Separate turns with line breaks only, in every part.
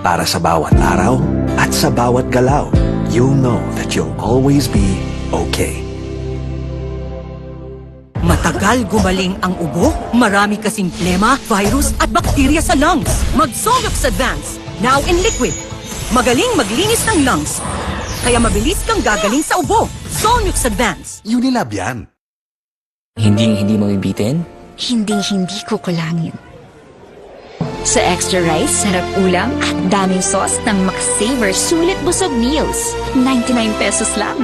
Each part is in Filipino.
para sa bawat araw at sa bawat galaw. You'll know that you'll always be okay.
Matagal gumaling ang ubo, marami kasing plema, virus at bakterya sa lungs. Mag-Solux Advance, now in liquid. Magaling maglinis ng lungs, kaya mabilis kang gagaling sa ubo. Solux Advance.
Unilab yan.
Hindi mo ibitin?
Hindi ko kulangin. Sa extra rice, sarap ulam at daming sauce ng Max-Saver Sulit Busog Meals. 99 pesos lang.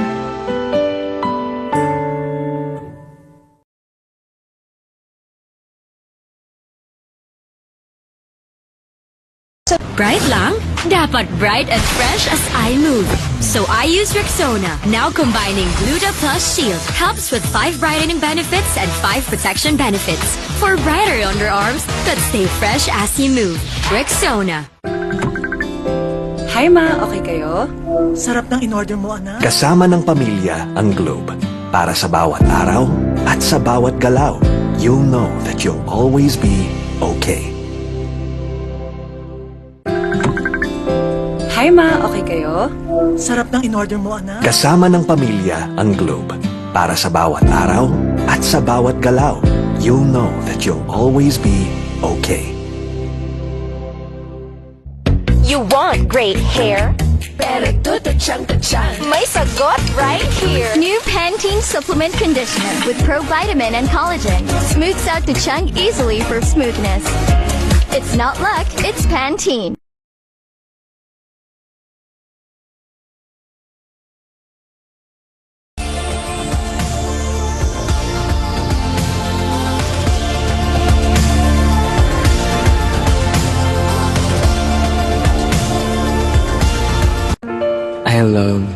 Bright lang? Dapat bright and fresh as I move. So I use Rexona, now combining Gluta Plus Shield. Helps with 5 brightening benefits and 5 protection benefits. For brighter underarms that stay fresh as you move. Rexona.
Hi ma, okay kayo? Sarap ng in-order mo, anak.
Kasama ng pamilya ang Globe. Para sa bawat araw at sa bawat galaw. You'll know that you'll always be okay.
Hi ma, okay kayo? Sarap ng in-order mo, anak.
Kasama ng pamilya ang Globe. Para sa bawat araw at sa bawat galaw. You'll know that you'll always be okay.
You want great hair? Pero tututsyang may sagot right here.
New Pantene Supplement Conditioner with Pro-Vitamin and Collagen. Smooths out to chunk easily for smoothness. It's not luck, it's Pantene.
I love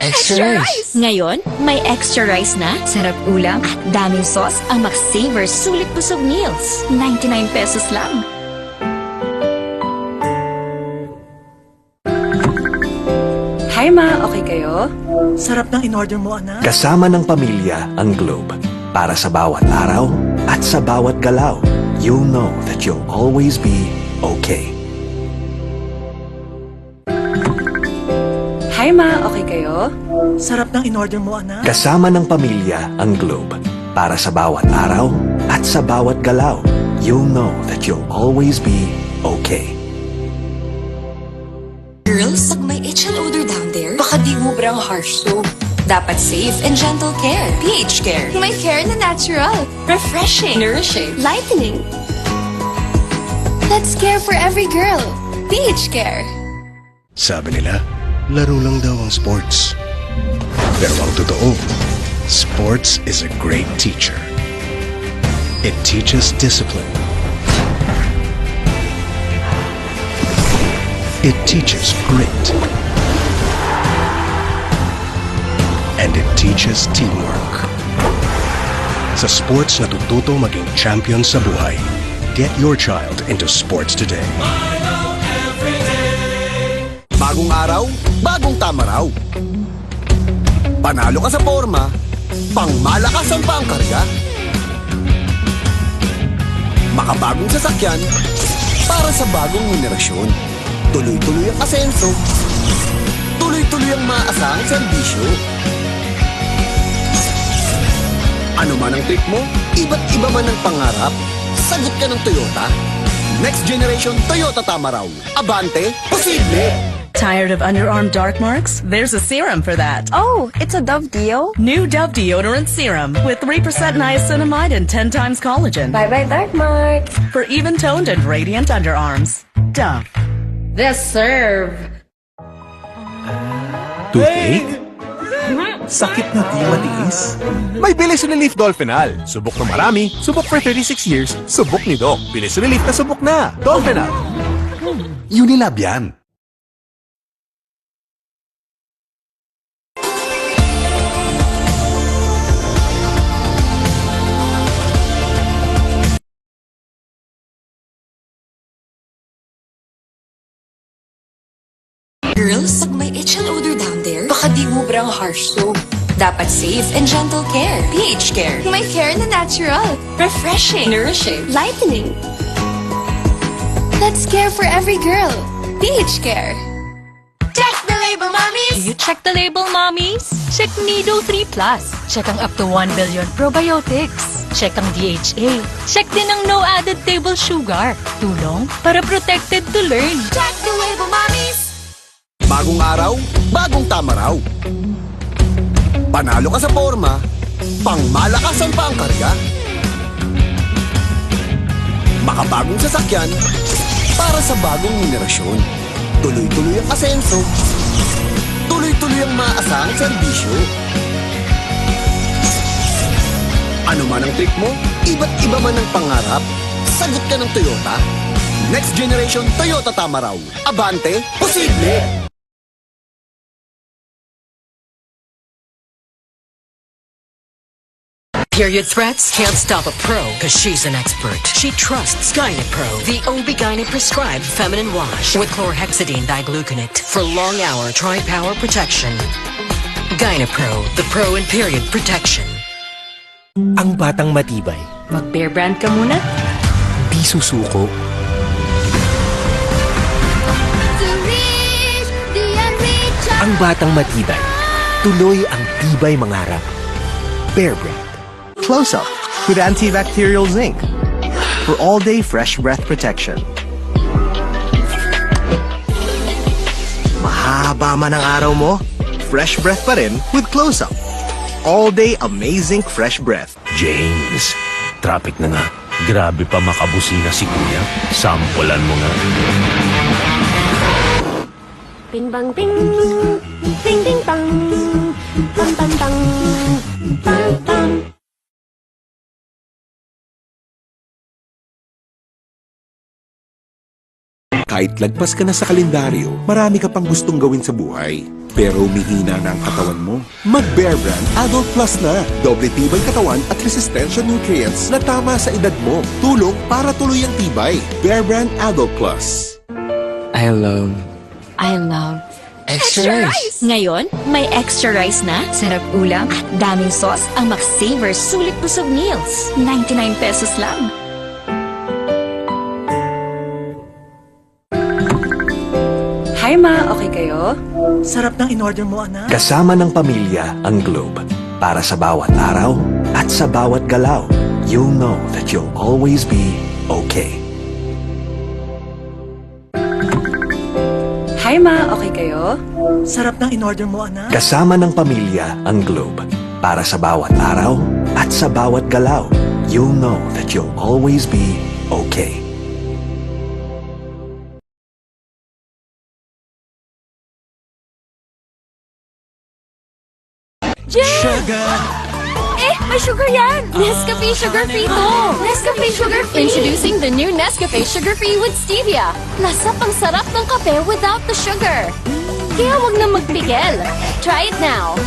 Extra rice.
Ngayon, may extra rice na, sarap ulam at daming sauce ang Max-Saver Sulit Busog Meals. 99 pesos lang.
Hi ma, okay kayo? Sarap ng in-order mo, anak.
Kasama ng pamilya ang Globe. Para sa bawat araw at sa bawat galaw. You'll know that you'll always be okay.
Hi ma, okay kayo? Sarap ng in-order mo, anak.
Kasama ng pamilya ang Globe. Para sa bawat araw at sa bawat galaw. You'll know that you'll always be okay.
Girls, pag may itch and odor down there, baka di ubrang harsh soap. Dapat safe and gentle care. pH Care.
May care na natural,
Refreshing. Nourishing.
lightening. Let's care for every girl. pH Care.
Sabi nila, laro lang daw ang sports. Pero ang totoo, sports is a great teacher. It teaches discipline. It teaches grit. And it teaches teamwork. Sa sports natututo maging champion sa buhay. Get your child into sports today.
Bagong araw, bagong tama raw. Panalo ka sa forma, pangmalakasan pa ang karga. Makabagong sasakyan, para sa bagong henerasyon. Tuloy-tuloy ang asenso, tuloy-tuloy ang maaasahang serbisyo. Ano man ang trip mo, iba't iba man ang pangarap, sagot ka ng Toyota. Next generation Toyota Tamaraw. Abante, posible!
Tired of underarm dark marks? There's a serum for that.
Oh, it's a Dove Deo?
New Dove Deodorant Serum with 3% niacinamide and 10 times collagen.
Bye-bye dark marks.
For even-toned and radiant underarms. Dove.
This serve.
Toothache? Sakit na di matiis? May Bilis Relief Dolphinal. Subok na marami, subok for 36 years, subok ni Doc. Bilis Relief na subok na. Dolphinal.
Unilab yan.
Girls, pag may itch and odor down there, baka di ubrang harsh soap. Dapat safe and gentle care. pH Care.
May care na natural,
Refreshing. Nourishing.
lightening.
That's care for every girl. PH Care.
Check the label, mommies!
You check the label, mommies? Check Nido 3 Plus. Check ang up to 1 billion probiotics. Check ang DHA. Check din ang no added table sugar. Tulong para protected to learn.
Check the label, mommies!
Bagong araw, bagong tama raw. Panalo ka sa forma, pangmalakasan pa ang karga. Makabagong sasakyan para sa bagong henerasyon. Tuloy-tuloy ang asenso. Tuloy-tuloy ang maasahang serbisyo. Ano man ang trip mo, iba't iba man ang pangarap, sagot ka ng Toyota. Next generation Toyota tama raw. Abante, posible!
Period threats can't stop a pro because she's an expert. She trusts Gynapro, the OB-GYN prescribed feminine wash with chlorhexidine digluconate for long-hour tri-power protection. Gynapro, the pro in period protection.
Ang batang matibay,
Mag-bear brand ka muna?
di susuko. Ang batang matibay, tuloy ang tibay mangarap. Bear Brand.
Close Up with antibacterial zinc for all-day fresh breath protection. Mahaba man ang araw mo, fresh breath pa rin with Close Up. All-day amazing fresh breath.
James, traffic na nga. Grabe pa makabusina si Kuya. Sampulan mo nga.
Bing bang bing, ding ding bang, bang bang bang, bang bang.
Kahit lagpas ka na sa kalendaryo, marami ka pang gustong gawin sa buhay. Pero humihina na ang katawan mo. Mag-Bear Brand Adult Plus na. Doble tibay katawan at resistensya nutrients na tama sa edad mo. Tulong para tuloy ang tibay. Bear Brand Adult Plus.
I love
Extra rice. Ngayon, may extra rice na, sarap ulam at daming sauce ang McSaver Sulit Busog Meals. 99 pesos lang.
Hi ma, okay kayo?
Sarap ng in-order mo, anak.
Kasama ng pamilya ang Globe. Para sa bawat araw at sa bawat galaw, you'll know that you'll always be okay.
Hi ma, okay kayo?
Sarap ng in-order mo, anak.
Kasama ng pamilya ang Globe. Para sa bawat araw at sa bawat galaw, you'll know that you'll always be okay.
May sugar yan! Nescafe Sugar Free to! Nescafe Sugar Free! Introducing the new Nescafe Sugar Free with Stevia. Lasap ang sarap ng kape without the sugar. Kaya wag na magpigil. Try it now.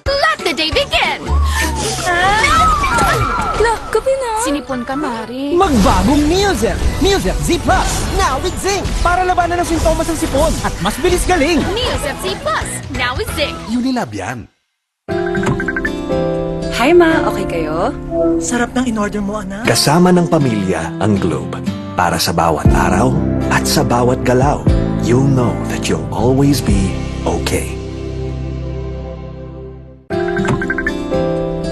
Let the day begin! Kape na! Sinipon ka, Mari.
Magbagong Neozer! Neozer Z Plus! Now with zinc! Para labanan ang sintomas ng sipon at mas bilis galing!
Neosep C Plus. Now with zinc.
Unilab yan.
Hi ma, okay kayo?
Sarap ng in-order mo, anak.
Kasama ng pamilya ang Globe. Para sa bawat araw at sa bawat galaw, you'll know that you'll always be okay.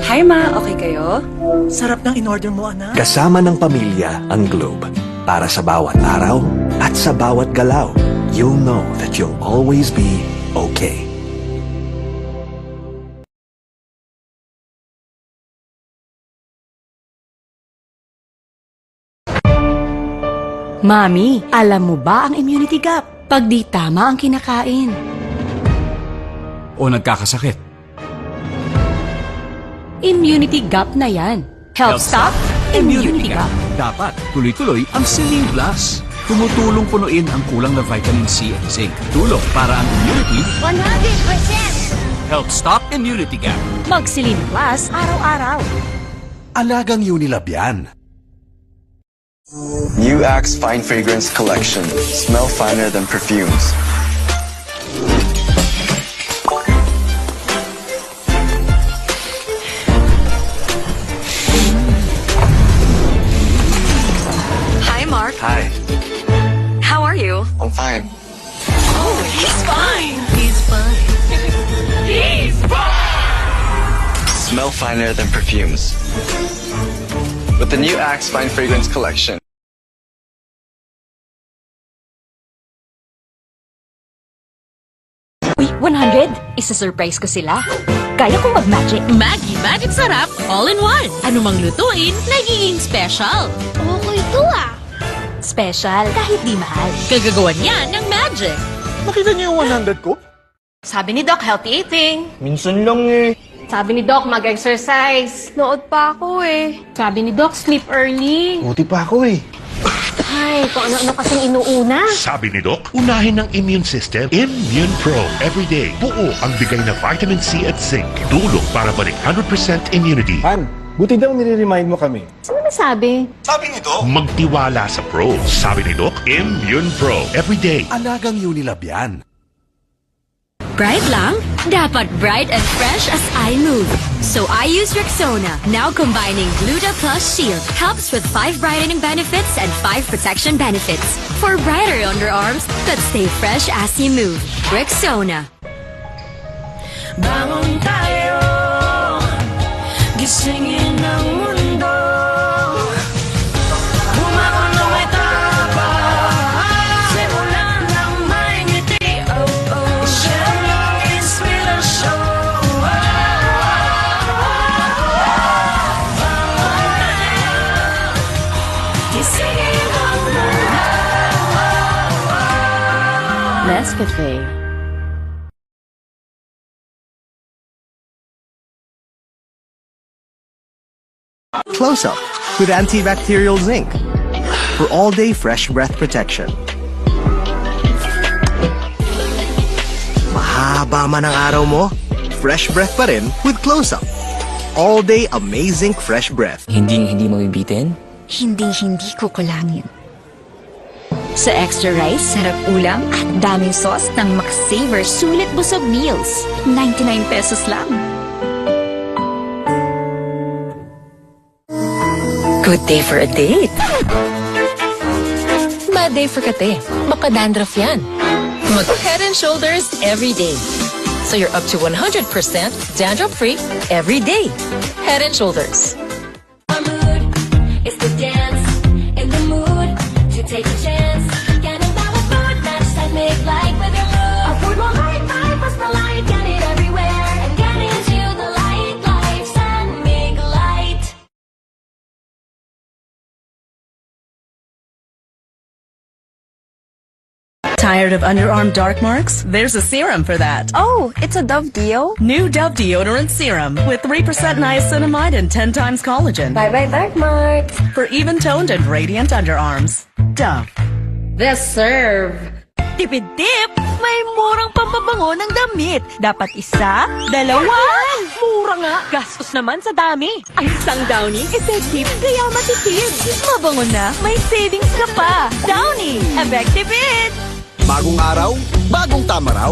Hi ma, okay kayo?
Sarap ng in-order mo, anak.
Kasama ng pamilya ang Globe. Para sa bawat araw at sa bawat galaw, you'll know that you'll always be okay.
Mami, alam mo ba ang immunity gap? Pag di tama ang kinakain.
O nagkakasakit.
Immunity gap na yan. Help stop immunity gap.
Dapat tuloy-tuloy ang Celine Plus. Tumutulong punuin ang kulang na vitamin C at zinc. Tulong para ang immunity
100%!
help stop immunity gap.
Mag-Celine Plus araw-araw.
Alagang Unilab yan.
New Axe Fine Fragrance Collection. Smell finer than perfumes.
Hi, Mark.
Hi.
I'm fine.
Oh, he's fine. He's fine. He's fine.
Smell finer than perfumes. With the new Axe Fine Fragrance Collection.
Uy, 100! Isa-surprise ko sila. Kaya kong mag-magic.
Maggie Magic Sarap, all in one. Anumang lutuin, nagiging special.
Okay to ah.
Special, kahit di mahal.
Kagagawan yan ng magic.
Nakita niyo yung 100 ko?
Sabi ni Doc, healthy eating.
Minsan lang eh.
Sabi ni Doc, mag-exercise. Nood pa ako eh. Sabi ni Doc, sleep early.
Buti pa ako eh.
Ay, kung ano-ano kasing inuuna.
Sabi ni Doc, unahin ng immune system, Immune Pro. Everyday, buo ang bigay na vitamin C at zinc. Tulong para balik 100% immunity.
Han, buti daw nire-remind mo kami.
Ano nasabi?
Sabi ni Doc, magtiwala sa Pro. Sabi ni Doc, Immune Pro. Everyday.
Alagang Unilab yan.
Bright lang? Dapat bright and fresh as I move. So I use Rexona, now combining Gluta Plus Shield. Helps with 5 brightening benefits and 5 protection benefits. For brighter underarms that stay fresh as you move. Rexona.
Bangon tayo, gisingin ang mundo. Bumangon na may tapa, simulan ng may ngiti. Oh, oh, siya lang inspirasyon. Bangon tayo, gisingin ang mundo.
Nescafe.
Close Up with antibacterial zinc for all-day fresh breath protection. Mahaba man ang araw mo, fresh breath pa rin with Close Up. All-day amazing fresh breath.
Hindi mabibitin?
Hindi ko kulangin. Sa extra rice, sarap ulam at daming sauce ng McSaver Sulit Busog Meals. 99 pesos lang.
Good day for a date. Bad day for kate. Baka dandruff yan. Mag Head and Shoulders every day. So you're up to 100% dandruff-free every day. Head and Shoulders.
It's the dance in the mood to take a chance. Ganun bawat mood, lifestyle make life with your mood. Afford mo high five, plus the light, get it everywhere. And get into the light, lifestyle make light.
Tired of underarm dark marks? There's a serum for that.
Oh, it's a Dove Deo?
New Dove Deodorant Serum with 3% niacinamide and 10 times collagen.
Bye-bye dark marks.
For even-toned and radiant underarms. Dove.
This serve.
Tipid-tip! May murang pampabango ng damit. Dapat isa, dalawa. Mura nga. Gastos naman sa dami. Ang isang Downy, effective, kaya matipid. Mabango na, may savings ka pa. Downy, effective it!
Bagong araw, bagong tama raw.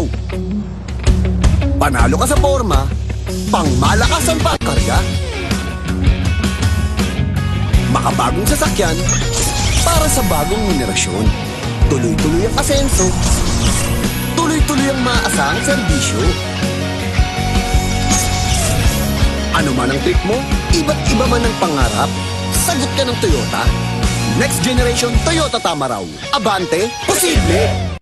Panalo ka sa forma, pangmalakasan pa karga. Makabagong sasakyan, para sa bagong henerasyon. Tuloy-tuloy ang asenso, tuloy-tuloy ang maaasahang serbisyo. Ano man ang trip mo, iba't iba man ang pangarap, sagot ka ng Toyota. Next generation Toyota Tamaraw. Abante, posible!